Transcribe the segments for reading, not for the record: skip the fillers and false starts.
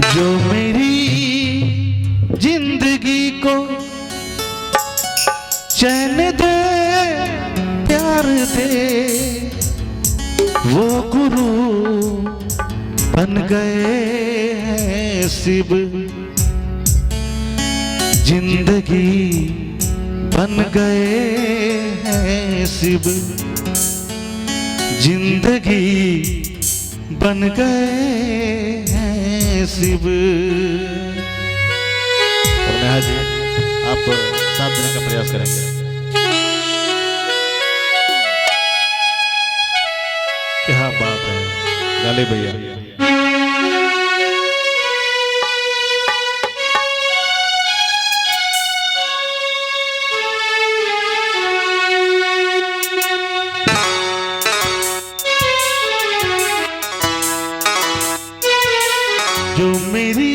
जो मेरी जिंदगी को चैन दे प्यार दे, वो गुरु बन गए हैं शिव। जिंदगी बन गए हैं शिव, जिंदगी बन गए हैं शिव। और नेहा जी आप साथ देने का प्रयास करेंगे। क्या बात है गाली भैया। जो मेरी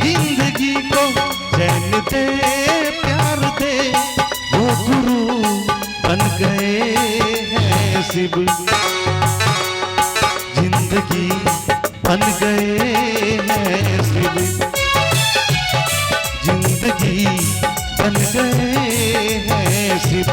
जिंदगी को चैन दे प्यार दे, वो गुरु बन गए हैं शिव। जिंदगी बन गए हैं शिव, जिंदगी बन गए हैं शिव।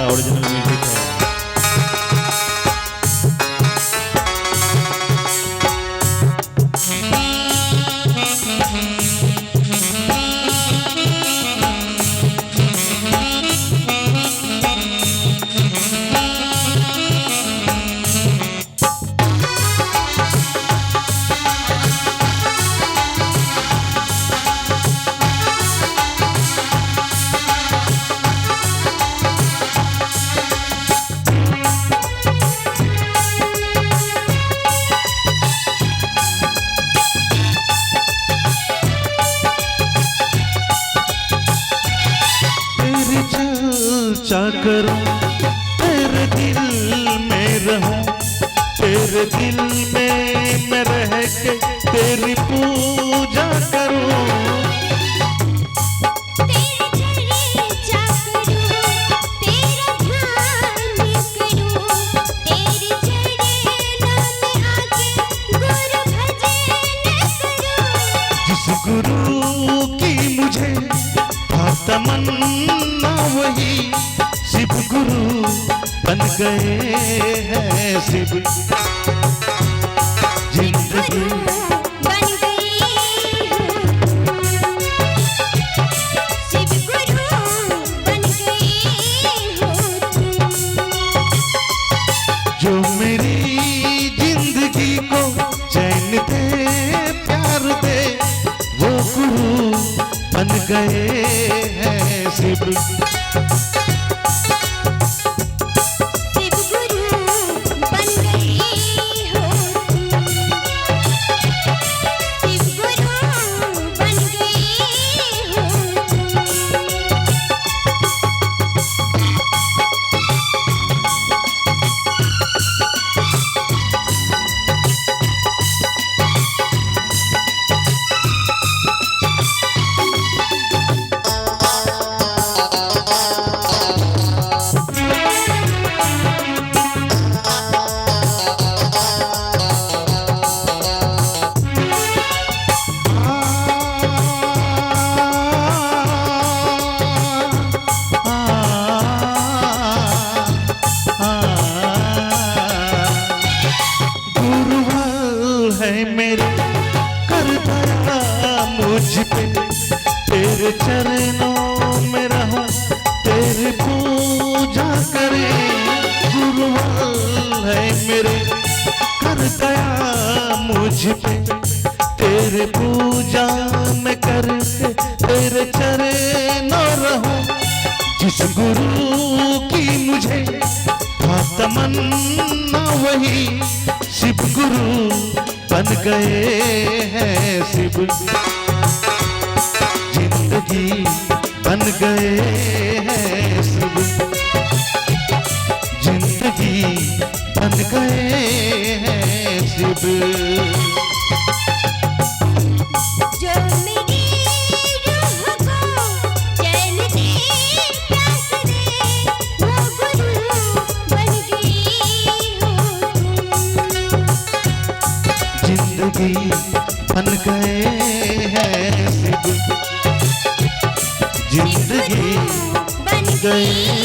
ओरिजिनल म्यूजिक है। चर्चा करूं तेरे दिल में रहूं, तेरे दिल में मैं रह के तेरी पूजा करूं। जिस गुरु की मुझे तमन्ना वही शिव गुरु बन गए हैं शिव। जिंदगी बन गई शिव गुरु बन गई हो तुम। जो मेरी जिंदगी को चैन दे प्यार दे, वो गुरु बन गए हैं शिव। शिव गुरु बन गई हो तुम। शिव गुरु बन गई हो तुम। मेरे कर दया मुझ पे, तेरे चरणों में रहूं तेरी पूजा करे। गुरुवाल है मेरे कर दया मुझ पे, तेरे पूजा में करके तेरे चरणों रहूं। जिस गुरु की मुझे तमन्ना वही शिव गुरु बन गए हैं शिव, जिंदगी बन गए हैं शिव, जिंदगी बन गए हैं शिव। जो मेरी रूह को चैन दे प्यास दे वो गुरु बन गई हो तुम। जिंदगी बन गए हैं शिव, जिंदगी बन गए